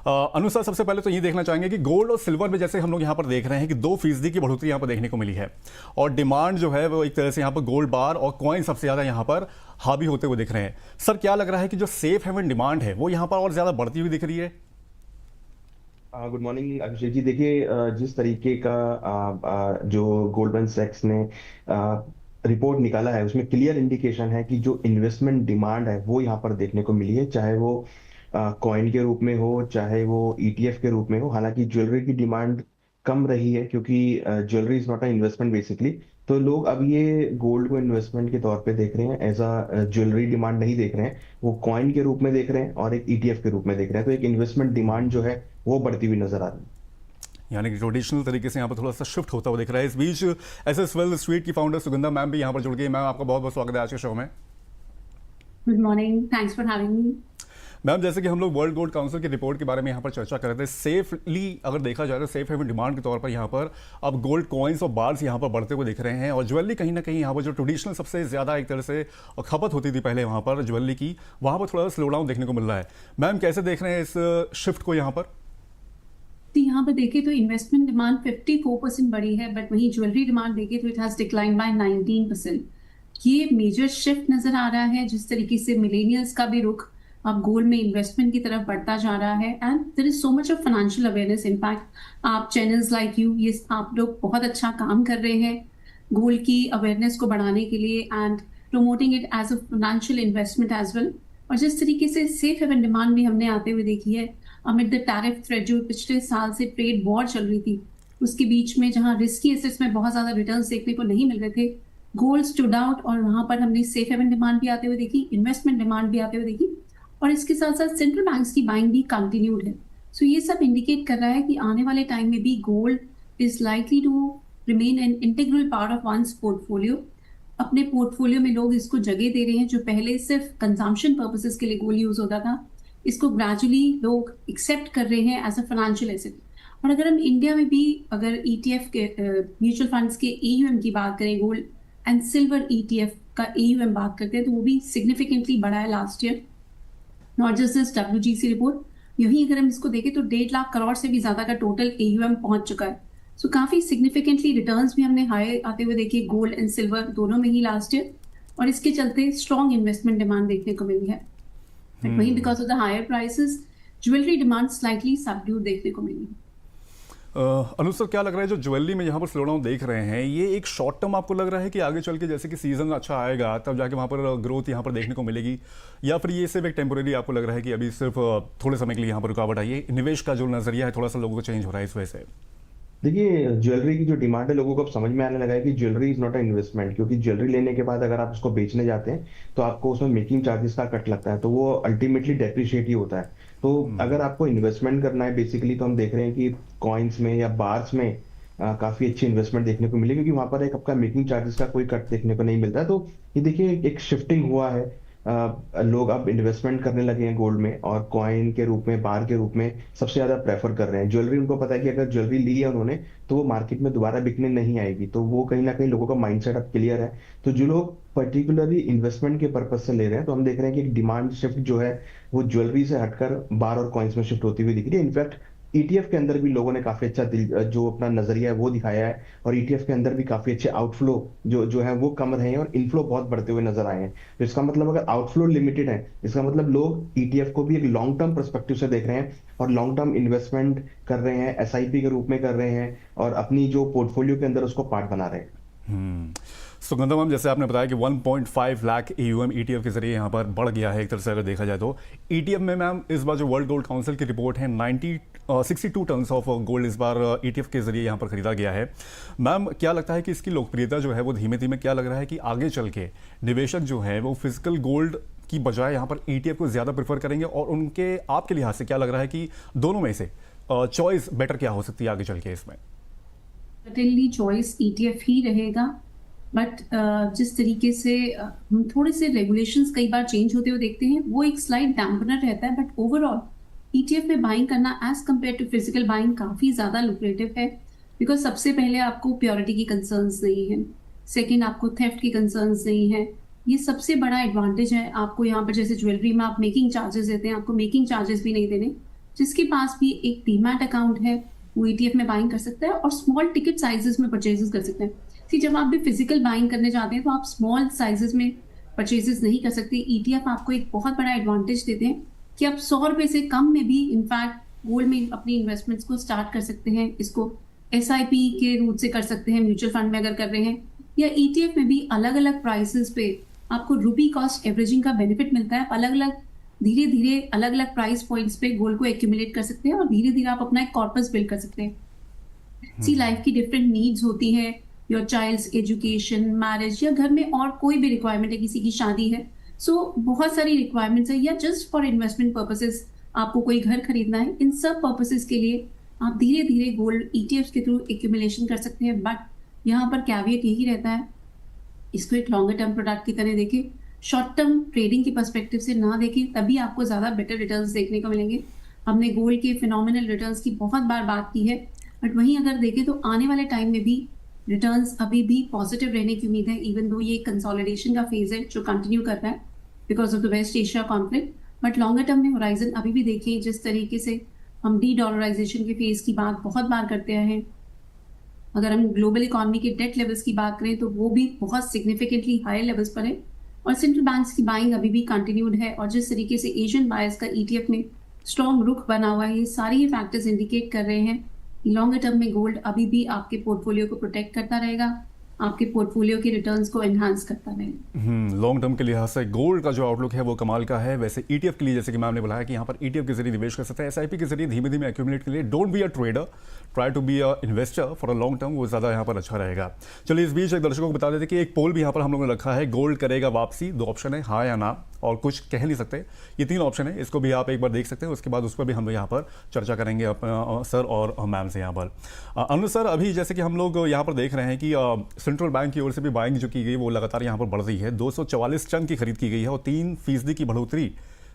अनुसार सबसे पहले तो ये देखना चाहेंगे कि गोल्ड और सिल्वर में जैसे हम लोग यहाँ पर देख रहे हैं कि 2% की बढ़ोतरी यहाँ पर देखने को मिली है और डिमांड जो है वो एक तरह से यहाँ पर गोल्ड बार और कॉइन सबसे ज़्यादा यहाँ पर हावी होते हुए दिख रहे हैं। सर क्या लग रहा है कि जो सेफ हेवन डिमांड है वो यहाँ पर और ज़्यादा बढ़ती हुई दिख रही है? Good morning Abhishek ji. देखिए, जिस तरीके का जो गोल्डमैन सैक्स ने रिपोर्ट निकाला है उसमें क्लियर इंडिकेशन है कि जो इन्वेस्टमेंट डिमांड है वो यहाँ पर देखने को मिली है, चाहे वो कॉइन के रूप में हो चाहे वो ईटीएफ के रूप में हो। हालांकि ज्वेलरी की डिमांड कम रही है क्योंकि jewellery is not a investment basically. तो लोग अब ये गोल्ड को इन्वेस्टमेंट के तौर पे देख रहे हैं, एज अ ज्वेलरी डिमांड नहीं देख रहे हैं। वो कॉइन के रूप में देख रहे हैं और एक ईटीएफ के रूप में देख रहे हैं। तो एक इन्वेस्टमेंट डिमांड जो है वो बढ़ती हुई नजर आ रही है। यानी कि ट्रेडिशनल तरीके से यहाँ पर थोड़ा सा शिफ्ट होता हुआ दिख रहा है। इस बीच एसएस वेल्थ स्ट्रीट की फाउंडर सुगंधा मैम भी यहाँ पर जुड़ गई। मैम आपका बहुत बहुत स्वागत है आज के शो में। Good morning, thanks for having me. Ma'am जैसे कि हम लोग वर्ल्ड गोल्ड काउंसिल की रिपोर्ट के बारे में यहाँ पर चर्चा कर रहे थे, सेफली अगर देखा जाए तो सेफ हेवन डिमांड के तौर पर यहाँ पर अब गोल्ड कॉइन्स और बार्स यहाँ पर बढ़ते हुए दिख रहे हैं और ज्वेलरी कहीं ना कहीं यहाँ पर जो ट्रेडिशनल सबसे ज़्यादा एक तरह से खपत होती थी पहले वहाँ पर ज्वेलरी की, वहाँ पर थोड़ा सा स्लो डाउन देखने को मिल रहा है। मैम कैसे देख रहे हैं इस शिफ्ट को यहाँ पर? तो यहाँ पर देखें तो इन्वेस्टमेंट डिमांड 54% बढ़ी है, बट वहीं ज्वेलरी डिमांड देखें तो इट हैज डिक्लाइन बाय 19%। ये मेजर शिफ्ट नजर आ रहा है जिस तरीके से मिलेनियल्स का भी रुख अब गोल्ड में इन्वेस्टमेंट की तरफ बढ़ता जा रहा है। And there is so much of financial awareness. In fact आप चैनल्स लाइक यू, ये आप लोग बहुत अच्छा काम कर रहे हैं गोल्ड की अवेयरनेस को बढ़ाने के लिए and promoting it as a financial investment as well. और जिस तरीके से सेफ हेवन डिमांड भी हमने आते हुए देखी है अमिड द टैरिफ थ्रेट, जो पिछले साल से ट्रेड वॉर चल रही थी उसके बीच में, जहां रिस्की एसेट्स में बहुत ज्यादा रिटर्न्स देखने को नहीं मिल रहे थे, गोल्ड स्टूड आउट और वहां पर हमने सेफ हेवन डिमांड भी आते हुए देखी, इन्वेस्टमेंट डिमांड भी आते हुए देखी और इसके साथ साथ सेंट्रल बैंक्स की बाइंग भी कंटिन्यूड है। सो ये सब इंडिकेट कर रहा है कि आने वाले टाइम में भी gold is likely to remain an integral part of one's portfolio. अपने पोर्टफोलियो में लोग इसको जगह दे रहे हैं। जो पहले सिर्फ कंजम्पशन पर्पसेस के लिए गोल्ड यूज होता था, इसको ग्रेजुअली लोग एक्सेप्ट कर रहे हैं एज अ फाइनेंशियल एसेट। और अगर हम इंडिया में भी अगर ईटीएफ के म्यूचुअल फंड्स के एयूएम की बात करें, गोल्ड एंड सिल्वर ईटीएफ का एयूएम बात करते हैं, तो वो भी सिग्निफिकेंटली बढ़ा है last year. Not just this WGC report, यही अगर हम इसको देखें तो 1.5 लाख करोड़ से भी ज्यादा का टोटल एयूएम पहुंच चुका है। सो काफी सिग्निफिकेंटली रिटर्न्स भी हमने हाई आते हुए देखे गोल्ड एंड सिल्वर दोनों में ही लास्ट ईयर, और इसके चलते स्ट्रॉन्ग इन्वेस्टमेंट डिमांड देखने को मिली है। बट वहीं because of the higher prices jewellery demand slightly subdued देखने को मिली है। अनुसार क्या लग रहा है जो ज्वेलरी में यहाँ पर स्लो डाउन देख रहे हैं, ये एक शॉर्ट टर्म आपको लग रहा है कि आगे चल के जैसे कि सीजन अच्छा आएगा तब जाके वहाँ पर ग्रोथ यहाँ पर देखने को मिलेगी, या फिर ये सिर्फ एक टेम्पोरेरी आपको लग रहा है कि अभी सिर्फ थोड़े समय के लिए यहाँ पर रुकावट आई है, निवेश का जो नजरिया है थोड़ा सा लोगों को चेंज हो रहा है इस वजह से? देखिए, ज्वेलरी की जो डिमांड है लोगों को अब समझ में आने लगा है कि jewellery is not a investment. क्योंकि ज्वेलरी लेने के बाद अगर आप उसको बेचने जाते हैं तो आपको उसमें मेकिंग चार्जेस का कट लगता है, तो वो अल्टीमेटली डेप्रिशिएट ही होता है। तो अगर आपको इन्वेस्टमेंट करना है बेसिकली, तो हम देख रहे हैं कि कॉइन्स में या बार्स में काफी अच्छी इन्वेस्टमेंट देखने को मिली, क्योंकि वहां पर एक आपका मेकिंग चार्जेस का कोई कट देखने को नहीं मिलता है। तो ये देखिए एक शिफ्टिंग हुआ है। लोग अब इन्वेस्टमेंट करने लगे हैं गोल्ड में, और कॉइन के रूप में, बार के रूप में सबसे ज्यादा प्रेफर कर रहे हैं। ज्वेलरी उनको पता है कि अगर ज्वेलरी ली है उन्होंने तो वो मार्केट में दोबारा बिकने नहीं आएगी। तो वो कहीं ना कहीं लोगों का माइंडसेट अब क्लियर है। तो जो लोग पर्टिकुलरली इन्वेस्टमेंट के पर्पज से ले रहे हैं, तो हम देख रहे हैं कि एक डिमांड शिफ्ट जो है वो ज्वेलरी से हटकर बार और कॉइन्स में शिफ्ट होती हुई दिख रही है। इनफैक्ट ईटीएफ के अंदर भी लोगों ने काफी अच्छा जो अपना नजरिया है वो दिखाया है, और ईटीएफ के अंदर भी काफी अच्छे आउटफ्लो जो जो है वो कम रहे हैं और इनफ्लो बहुत बढ़ते हुए नजर आए हैं। तो इसका मतलब अगर आउटफ्लो लिमिटेड है, इसका मतलब लोग ईटीएफ को भी एक लॉन्ग टर्म पर्सपेक्टिव से देख रहे हैं और लॉन्ग टर्म इन्वेस्टमेंट कर रहे हैं, एसआईपी के रूप में कर रहे हैं और अपनी जो पोर्टफोलियो के अंदर उसको पार्ट बना रहे हैं। सुगंधा मैम, जैसे आपने बताया कि 1.5 लाख एयूएम ईटीएफ के जरिए यहाँ पर बढ़ गया है एक तरह से अगर देखा जाए तो। ईटीएफ में मैम इस बार जो वर्ल्ड गोल्ड काउंसिल की रिपोर्ट है 62 टन ऑफ गोल्ड इस बार ईटीएफ के जरिए यहाँ पर खरीदा गया है। मैम क्या लगता है कि इसकी लोकप्रियता जो है वो धीमे धीमे, क्या लग रहा है कि आगे चल के निवेशक जो है वो फिजिकल गोल्ड की बजाय यहाँ पर ईटीएफ को ज़्यादा प्रेफर करेंगे, और उनके आपके लिहाज से क्या लग रहा है कि दोनों में से चॉइस बेटर क्या हो सकती है आगे चल के इसमें? सर्टेनली चॉइस ईटीएफ ही रहेगा, बट जिस तरीके से हम थोड़े से रेगुलेशंस कई बार चेंज होते हुए देखते हैं, वो एक स्लाइड डैम्पनर रहता है। बट ओवरऑल ईटीएफ में बाइंग करना as compare to physical buying काफ़ी ज़्यादा लुक्रेटिव है, बिकॉज सबसे पहले आपको प्योरिटी की कंसर्न्स नहीं है, सेकेंड आपको थेफ्ट की कंसर्न्स नहीं है। ये सबसे बड़ा एडवांटेज है आपको यहाँ पर। जैसे ज्वेलरी में आप मेकिंग चार्जेस देते हैं, आपको मेकिंग चार्जेस भी नहीं देने। जिसके पास भी एक डीमैट अकाउंट है वो ETF में बाइंग कर सकता है और स्मॉल टिकट साइजेस में परचेजेस कर सकते हैं। सी जब आप भी फिजिकल बाइंग करने जाते हैं तो आप स्मॉल साइजेस में परचेजेस नहीं कर सकते। ETF आपको एक बहुत बड़ा एडवांटेज देते हैं कि आप 100 रुपए से कम में भी इनफैक्ट गोल्ड में अपनी इन्वेस्टमेंट्स को स्टार्ट कर सकते हैं। इसको SIP के रूट से कर सकते हैं, म्यूचुअल फंड में अगर कर रहे हैं, या ETF में भी अलग अलग प्राइसेस पे आपको रुपी कॉस्ट एवरेजिंग का बेनिफिट मिलता है। आप अलग अलग धीरे धीरे अलग अलग प्राइस पॉइंट्स पे गोल्ड को एक्यूमुलेट कर सकते हैं और धीरे धीरे आप अपना एक कॉर्पस बिल्ड कर सकते हैं। सी लाइफ की डिफरेंट नीड्स होती है, योर चाइल्ड्स एजुकेशन, मैरिज, या घर में और कोई भी रिक्वायरमेंट है, किसी की शादी है, सो बहुत सारी रिक्वायरमेंट्स है, या जस्ट फॉर इन्वेस्टमेंट पर्पसेस आपको कोई घर खरीदना है, इन सब पर्पसेस के लिए आप धीरे धीरे गोल्ड ETFs के थ्रू एक्यूमुलेशन कर सकते हैं। बट यहाँ पर कैवियट यही रहता है, इसको एक लॉन्गर टर्म प्रोडक्ट की तरह देखें, शॉर्ट टर्म ट्रेडिंग के पर्सपेक्टिव से ना देखें, तभी आपको ज़्यादा बेटर रिटर्न्स देखने को मिलेंगे। हमने गोल्ड के फिनोमिनल रिटर्न्स की बहुत बार बात की है, बट वहीं अगर देखें तो आने वाले टाइम में भी रिटर्न्स अभी भी पॉजिटिव रहने की उम्मीद है, इवन दो ये कंसोलिडेशन का फेज है जो कंटिन्यू कर रहा है because of the West Asia conflict. But longer term में होराइजन अभी भी देखिए, जिस तरीके से हम डी-डॉलराइजेशन के फेज की बात बहुत बार करते हैं, अगर हम ग्लोबल इकोनॉमी के डेट लेवल्स की बात करें तो वो भी बहुत सिग्निफिकेंटली हाई लेवल्स पर है और सेंट्रल बैंक्स की बाइंग अभी भी कंटिन्यूड है। और जिस तरीके से एशियन बायर्स का ETF में स्ट्रॉन्ग रुख बना हुआ है, ये सारे ही फैक्टर्स इंडिकेट कर रहे हैं लॉन्गर टर्म में गोल्ड अभी भी आपके पोर्टफोलियो को प्रोटेक्ट करता रहेगा, आपके पोर्टफोलियो के रिटर्न्स को एनहांस करता रहेगा। लॉन्ग टर्म के लिहाज से गोल्ड का जो आउटलुक है वो कमाल का है। वैसे ETF के लिए जैसे कि मैम ने बताया कि यहाँ पर ETF के जरिए निवेश कर सकते हैं, SIP के जरिए धीमे धीमे एक्यूमुलेट के लिए। Don't be a trader, try to be a investor for a long term, वो ज़्यादा यहाँ पर अच्छा रहेगा। चलिए इस बीच एक दर्शकों को बता देते कि एक पोल भी यहाँ पर हम लोगों ने रखा है, गोल्ड करेगा वापसी, 2 ऑप्शन है, हाँ या ना, और कुछ कह नहीं सकते, ये 3 ऑप्शन है। इसको भी आप एक बार देख सकते हैं, उसके बाद उस पर भी हम यहाँ पर चर्चा करेंगे अपना सर और मैम से यहाँ पर। अनुज सर, अभी जैसे कि हम लोग यहाँ पर देख रहे हैं कि सेंट्रल बैंक की ओर से भी बाइंग जो की गई वो लगातार यहाँ पर बढ़ रही है, 244 टन की खरीद की गई है और 3% की बढ़ोतरी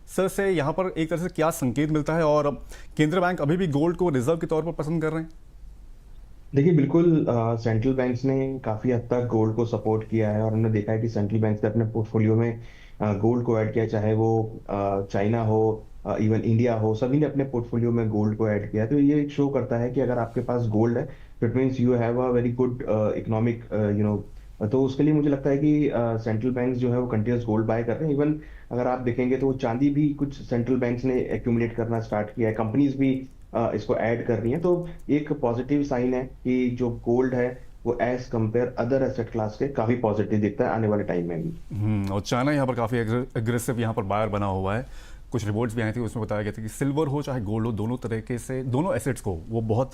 सर से यहाँ पर एक तरह से क्या संकेत मिलता है, और केंद्रीय बैंक अभी भी गोल्ड को रिजर्व के तौर पर पसंद कर रहे हैं? देखिए बिल्कुल, सेंट्रल बैंक्स ने काफी हद तक गोल्ड को सपोर्ट किया है और हमने देखा है कि सेंट्रल बैंक्स ने अपने पोर्टफोलियो में गोल्ड को ऐड किया है, चाहे वो चाइना हो, इवन इंडिया हो, सभी ने अपने पोर्टफोलियो में गोल्ड को ऐड किया है। तो ये शो करता है कि अगर आपके पास गोल्ड है तो it means you have a very good economic तो उसके लिए मुझे लगता है कि सेंट्रल बैंक्स जो है वो कंटिन्यूस गोल्ड बाय कर रहे हैं। इवन अगर आप देखेंगे तो चांदी भी कुछ सेंट्रल बैंक्स ने एक्यूमुलेट करना स्टार्ट किया है, कंपनीज भी इसको ऐड कर रही हैं। तो एक पॉजिटिव साइन है कि जो गोल्ड है वो as compare other asset class के काफी पॉजिटिव दिखता है आने वाले टाइम में भी। और चाइना यहाँ पर काफ़ी एग्रेसिव यहाँ पर बायर बना हुआ है। कुछ रिपोर्ट्स भी आई थी, उसमें बताया गया था कि सिल्वर हो चाहे गोल्ड हो, दोनों तरीके से दोनों एसेट्स को वो बहुत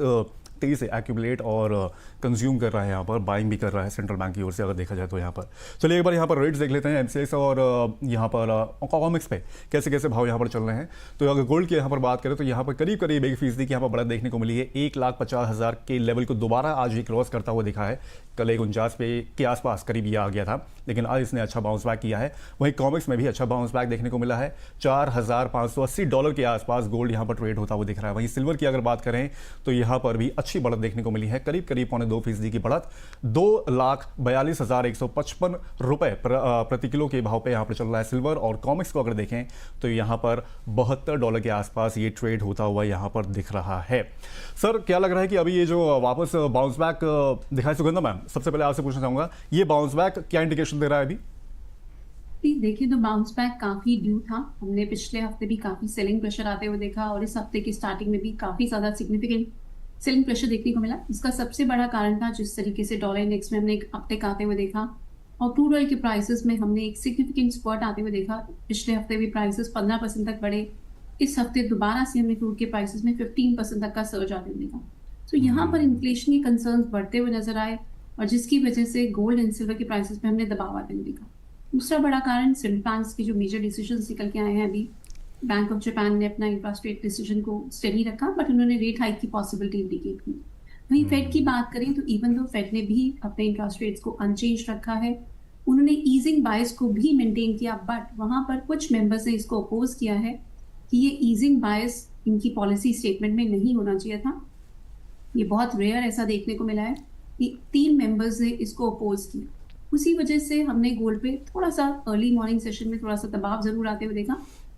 तेज़ी से एक्यूमुलेट और कंज्यूम कर रहा है, यहाँ पर बाइंग भी कर रहा है सेंट्रल बैंक की ओर से, अगर देखा जाए तो यहाँ पर। चलिए एक बार यहाँ पर रेट्स देख लेते हैं MCX और यहाँ पर कॉमिक्स पे कैसे कैसे भाव यहाँ पर चल रहे हैं। तो अगर गोल्ड की यहाँ पर बात करें तो यहाँ पर करीब करीब 1% की यहाँ पर बढ़त देखने को मिली है, 1,50,000 के लेवल को दोबारा आज ही क्रॉस करता हुआ दिखा है। कल 1,49 पे के आसपास करीब ये आ गया था, लेकिन आज इसने अच्छा बाउंस बैक किया है। वहीं कॉमिक्स में भी अच्छा बाउंस बैक देखने को मिला है, $4,580 के आसपास गोल्ड यहाँ पर ट्रेड होता हुआ दिख रहा है। वहीं सिल्वर की अगर बात करें तो यहाँ पर भी अच्छी बढ़त देखने को मिली है, करीब करीब 2.25% की बढ़त, $2,42,155 प्रति किलो के भाव पे यहाँ पर चल रहा है सिल्वर। और कॉमिक्स को अगर देखें तो यहाँ पर $72 के आसपास ये ट्रेड होता हुआ यहाँ पर दिख रहा है। सर क्या लग रहा है कि अभी ये जो वापस बाउंस बैक दिखाई, सुगंधा मैम सबसे पहले आपसे पूछना चाहूंगा, ये बाउंस बैक क्या इंडिकेशन दे रहा है अभी? देखिए तो बाउंस बैक काफी ड्यू था। हमने पिछले हफ्ते भी काफी सेलिंग प्रेशर आते हुए देखा और इस हफ्ते की स्टार्टिंग में भी काफी ज्यादा सिग्निफिकेंट सेलिंग प्रेशर देखने को मिला। इसका सबसे बड़ा कारण था जिस तरीके से डॉलर इंडेक्स में हमने एक अपटेक आते हुए देखा और क्रूड ऑयल के प्राइसेस में हमने एक सिग्निफिकेंट स्पर्ट आते हुए देखा। पिछले हफ्ते भी प्राइसेस 15% तक बढ़े, इस हफ्ते दोबारा से हमने क्रूड के प्राइसेस में 15% तक का सर्ज आते हुए देखा। तो यहाँ पर इन्फ्लेशन के कंसर्न्स बढ़ते हुए नजर आए और जिसकी वजह से गोल्ड एंड सिल्वर के प्राइसेस पे हमने दबाव आते हुए देखा। दूसरा बड़ा कारण सेंट्रल बैंक्स के जो मेजर डिसीजंस निकल के आए हैं, अभी बैंक ऑफ जापान ने अपना इंटरेस्ट रेट डिसीजन को स्टेडी रखा बट उन्होंने रेट हाइक की पॉसिबिलिटी इंडिकेट की। वहीं फेड की बात करें तो इवन दो फेड ने भी अपने इंटरेस्ट रेट्स को अनचेंज रखा है, उन्होंने ईजिंग बायस को भी मेंटेन किया, बट वहां पर कुछ मेंबर्स ने इसको अपोज किया है कि ये ईजिंग बायस इनकी पॉलिसी स्टेटमेंट में नहीं होना चाहिए था। ये बहुत रेयर ऐसा देखने को मिला है कि 3 मेंबर्स ने इसको अपोज किया। उसी वजह से हमने गोल्ड पे थोड़ा सा अर्ली मॉर्निंग सेशन में थोड़ा सा दबाव जरूर आते हुए देखा,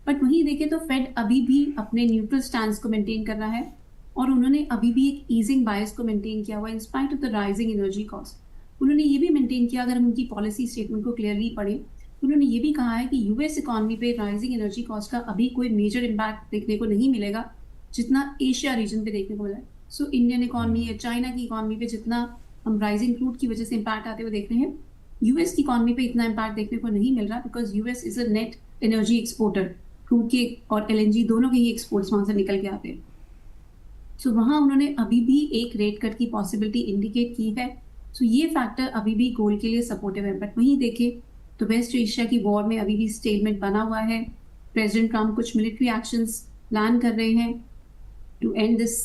बट वहीं देखें तो फेड अभी भी अपने न्यूट्रल स्टैंड को मेंटेन कर रहा है और उन्होंने अभी भी एक ईजिंग बायस को मेंटेन किया हुआ in spite of the rising energy cost. उन्होंने ये भी मेंटेन किया, अगर हम उनकी पॉलिसी स्टेटमेंट को क्लियरली पढ़ें, उन्होंने ये भी कहा है कि यूएस इकोनॉमी पे राइजिंग एनर्जी कॉस्ट का अभी कोई मेजर इम्पैक्ट देखने को नहीं मिलेगा जितना एशिया रीजन पे देखने को मिला है। सो इंडियन इकोनॉमी या चाइना की इकोनॉमी पे जितना हम राइजिंग क्रूड की वजह से इम्पैक्ट आते हुए देख रहे हैं, यूएस की इकोनॉमी पे इतना इम्पैक्ट देखने को नहीं मिल रहा, because US is a net energy exporter. Crude के और एलएनजी दोनों के ही एक्सपोर्ट्स वहां से निकल के आते हैं। सो वहां उन्होंने अभी भी एक रेट कट की पॉसिबिलिटी इंडिकेट की है। सो ये फैक्टर अभी भी गोल्ड के लिए सपोर्टिव है। बट वहीं देखें तो वेस्ट एशिया की वॉर में अभी भी स्टेटमेंट बना हुआ है। प्रेसिडेंट ट्रम्प कुछ मिलिट्री एक्शंस प्लान कर रहे हैं टू एंड दिस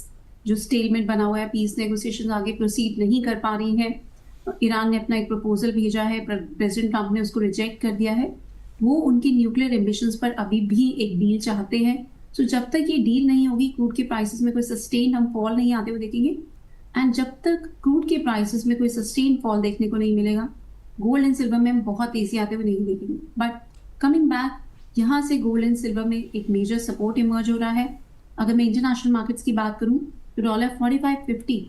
जो स्टेटमेंट बना हुआ है। पीस नेगोशिएशन आगे प्रोसीड नहीं कर पा रही हैं। ईरान ने अपना एक प्रपोजल भेजा है, प्रेसिडेंट ट्रम्प ने उसको रिजेक्ट कर दिया है। वो उनकी न्यूक्लियर एम्बिशंस पर अभी भी एक डील चाहते हैं। सो जब तक ये डील नहीं होगी, क्रूड के प्राइसेस में कोई सस्टेन हम फॉल नहीं आते हुए देखेंगे। एंड जब तक क्रूड के प्राइसेस में कोई सस्टेन फॉल देखने को नहीं मिलेगा, गोल्ड एंड सिल्वर में हम बहुत तेजी आते हुए नहीं देखेंगे। बट कमिंग बैक, यहाँ से गोल्ड एंड सिल्वर में एक मेजर सपोर्ट इमर्ज हो रहा है। अगर मैं इंटरनेशनल मार्केट्स की बात करूँ तो $45.50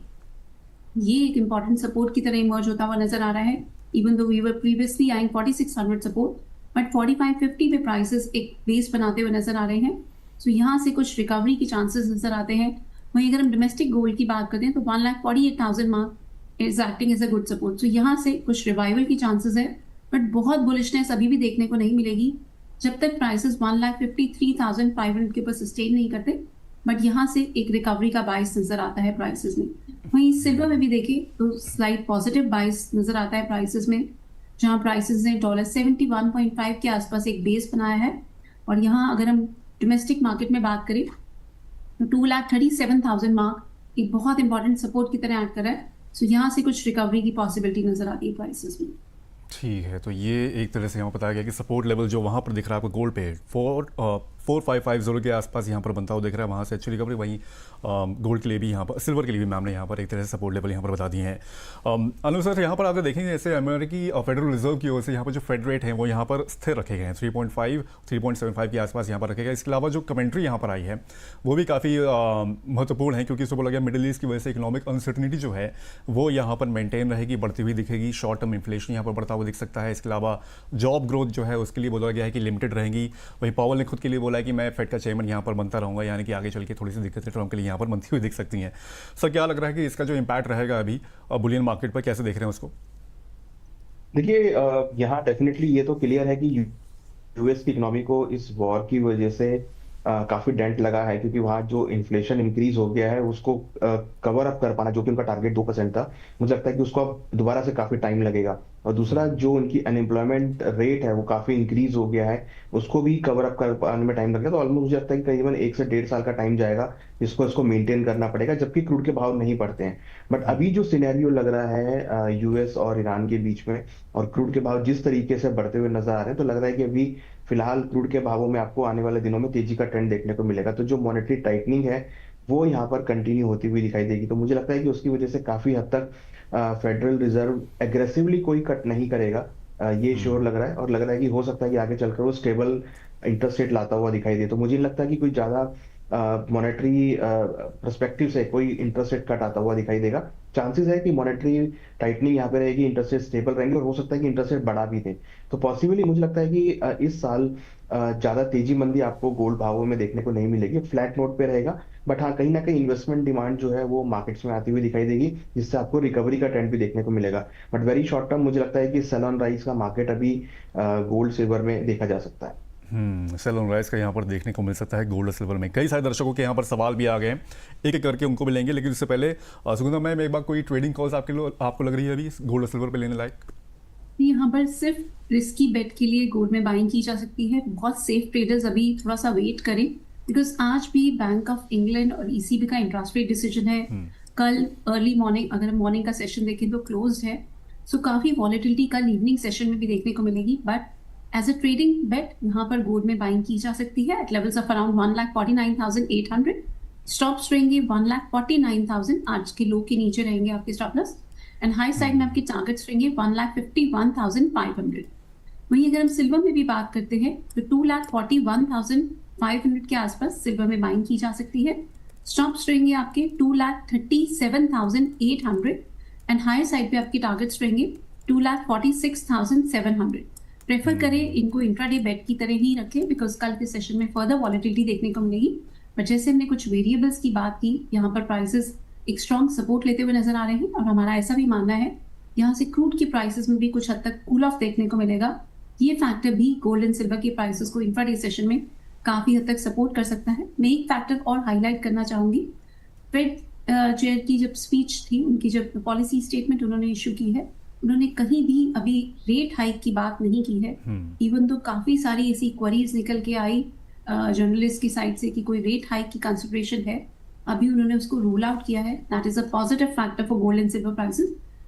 ये एक इंपॉर्टेंट सपोर्ट की तरह इमर्ज होता हुआ नजर आ रहा है। Even though we were previously eyeing 4600 support, but 45.50 पे प्राइसेस एक बेस बनाते हुए नजर आ रहे हैं। सो यहाँ से कुछ रिकवरी के चांसेस नजर आते हैं। वहीं अगर हम डोमेस्टिक गोल्ड की बात करते हैं तो 1,48,000 mark is acting as a good support. So यहाँ से कुछ रिवाइवल की चांसेस है, बट बहुत बुलिशनेस अभी भी देखने को नहीं मिलेगी जब तक प्राइसेस 1,53,500 के ऊपर सस्टेन नहीं करते। बट यहाँ से एक रिकवरी का बाइस नजर आता है प्राइसेस में। वहीं सिल्वर में भी देखें तो स्लाइट पॉजिटिव बाइस नजर आता है प्राइसेस में, जहाँ प्राइसेस ने $71.5 के आसपास एक बेस बनाया है। और यहाँ अगर हम डोमेस्टिक मार्केट में बात करें तो 2,37,000 मार्क एक बहुत इंपॉर्टेंट सपोर्ट की तरह ऐड कर रहा है। सो यहाँ से कुछ रिकवरी की पॉसिबिलिटी नजर आती है प्राइसेस में। ठीक है, तो ये एक तरह से यहाँ बताया गया कि सपोर्ट लेवल जो वहाँ पर दिख रहा है आपको गोल्ड पे 4550 के आसपास यहाँ पर बनता हुआ दिख रहा है, वहाँ से अच्छी रिकवरी। वहीं गोल्ड के लिए भी यहाँ पर, सिल्वर के लिए भी मैम ने यहाँ पर एक तरह से सपोर्ट लेवल यहाँ पर बता दिए हैं। अनु सर, यहाँ पर अगर देखेंगे जैसे अमेरिकी फेडरल रिजर्व की ओर से यहाँ पर जो फेड रेट है वो यहाँ पर स्थिर रखे गए हैं 3.5 3.75 के आसपास यहाँ पर रखे गए। इसके अलावा जो कमेंट्री यहाँ पर आई है वो भी काफ़ी महत्वपूर्ण है, क्योंकि इसको बोला गया मिडिल ईस्ट की वजह से इकोनॉमिक अनसर्टनिटी जो है वो यहाँ पर मेंटेन रहेगी, बढ़ती हुई दिखेगी। शॉर्ट टर्म इन्फ्लेशन यहाँ पर बढ़ता हुआ दिख सकता है। इसके अलावा जॉब ग्रोथ जो है उसके लिए बोला गया है कि लिमिटेड रहेंगी। वहीं पावल ने खुद के लिए बोला है कि मैं फेड का चेयरमैन यहाँ पर बनता रहूँगा, यानी कि आगे चल के थोड़ी सी दिक्कतें ट्रम्प के लिए यहाँ पर बनती हुई दिख सकती हैं। सर, क्या लग रहा है कि इसका जो इम्पैक्ट रहेगा अभी बुलियन मार्केट पर, कैसे देख रहे हैं उसको? देखिए, यहाँ डेफिनेटली ये तो क्लियर है कि यूएस की इकोनॉमी को इस वॉर की वजह से काफी डेंट लगा है, क्योंकि वहाँ जो इन्फ्लेशन इंक्रीज हो गया है उसको कवर अप कर पाना, जो कि उनका टारगेट 2% था, मुझे लगता है कि उसको अब दोबारा से काफी टाइम लगेगा। और दूसरा, जो उनकी अनएम्प्लॉयमेंट रेट है वो काफी इंक्रीज हो गया है, उसको भी कवर अप कर पाने में टाइम लगेगा। तो ऑलमोस्ट मुझे लगता है कि करीबन 1 से 1.5 साल का टाइम जाएगा इसको मेंटेन करना पड़ेगा, जबकि क्रूड के भाव नहीं बढ़ते हैं। बट अभी जो सिनेरियो लग रहा है यूएस और ईरान के बीच में, और क्रूड के भाव जिस तरीके से बढ़ते हुए नजर आ रहे हैं, तो लग रहा है कि अभी फिलहाल क्रूड के भावों में आपको आने वाले दिनों में तेजी का ट्रेंड देखने को मिलेगा। तो जो मॉनेटरी टाइटनिंग है वो यहाँ पर कंटिन्यू होती हुई दिखाई देगी। तो मुझे लगता है कि उसकी वजह से काफी हद तक फेडरल रिजर्व एग्रेसिवली कोई कट नहीं करेगा, ये श्योर लग रहा है। और लग रहा है कि हो सकता है कि आगे चलकर वो स्टेबल इंटरेस्ट रेट लाता हुआ दिखाई दे। तो मुझे नहीं लगता कि कोई ज्यादा मॉनेटरी पर्सपेक्टिव से कोई इंटरेस्ट रेट कट आता हुआ दिखाई देगा। चांसेस है कि मॉनेटरी टाइटनिंग यहाँ पे रहेगी, इंटरेस्ट रेट स्टेबल रहेंगे, और हो सकता है कि इंटरेस्ट रेट बढ़ा भी दे। तो पॉसिबली मुझे लगता है कि इस साल ज्यादा तेजी मंदी आपको गोल्ड भावों में देखने को नहीं मिलेगी, फ्लैट नोट पे रहेगा। बट हाँ, कहीं ना कहीं इन्वेस्टमेंट डिमांड जो है वो मार्केट्स में आती हुई दिखाई देगी, जिससे आपको रिकवरी का ट्रेंड भी देखने को मिलेगा। बट वेरी शॉर्ट टर्म मुझे लगता है कि सेल ऑन राइज का मार्केट अभी गोल्ड सिल्वर में देखा जा सकता है। सेल ऑन राइज का यहाँ पर देखने को मिल सकता है गोल्ड और सिल्वर में। कई सारे दर्शकों के यहाँ पर सवाल भी आ गए हैं, एक एक करके उनको भी लेंगे, लेकिन उससे पहले सुगंधा मैम, एक बार कोई ट्रेडिंग कॉल्स आपको लग रही है अभी गोल्ड और सिल्वर पे लेने लायक? यहाँ पर सिर्फ रिस्की बेट के लिए गोल्ड में बाइंग की जा सकती है। बहुत सेफ ट्रेडर्स अभी थोड़ा सा वेट करें, बिकॉज आज भी बैंक ऑफ इंग्लैंड और ईसीबी का इंटरेस्ट रेट डिसीजन है। कल अर्ली मॉर्निंग, अगर हम मॉर्निंग का सेशन देखें तो क्लोज्ड है। सो काफी वॉलेटिलिटी कल इवनिंग सेशन में भी देखने को मिलेगी। But as a trading bet यहाँ पर गोल्ड में बाइंग की जा सकती है at levels of around 1,49,800। Stops रहेंगे 1,49,000, आज के लो के नीचे रहेंगे आपके stop loss. And high side में आपके टारगेट्स रहेंगे 1,51,500। वहीं अगर हम सिल्वर में भी बात करते हैं तो 2,41,000 500 के आसपास सिल्वर में बाइंग की जा सकती है। स्टॉप्स रहेंगे आपके 2,37,800 एंड हायर साइड पे आपके टारगेट्स रहेंगे 2,46,700। प्रेफर करें इनको इंट्राडे बेट की तरह ही रखें बिकॉज कल के सेशन में फर्दर वॉलेटिलिटी देखने को मिलेगी। बट जैसे हमने कुछ वेरिएबल्स की बात की, यहाँ पर प्राइसेस एक स्ट्रॉन्ग सपोर्ट लेते हुए नजर आ रहे हैं और हमारा ऐसा भी मानना है यहाँ से क्रूड की प्राइसेस में भी कुछ हद तक कूल ऑफ देखने को मिलेगा। ये फैक्टर भी गोल्ड एंड सिल्वर की प्राइसेस को इंट्राडे सेशन में काफी हद तक सपोर्ट कर सकता है। मैं एक फैक्टर और हाईलाइट करना चाहूंगी, फेड चेयर की जब स्पीच थी, उनकी जब पॉलिसी स्टेटमेंट उन्होंने इशू की है, उन्होंने कहीं भी अभी रेट हाइक की बात नहीं की है। इवन तो काफी सारी ऐसी क्वेरीज निकल के आई जर्नलिस्ट की साइड से कि कोई रेट हाइक की कंसिडरेशन है, अभी उन्होंने उसको रूल आउट किया है। That is a positive factor for gold and silver prices.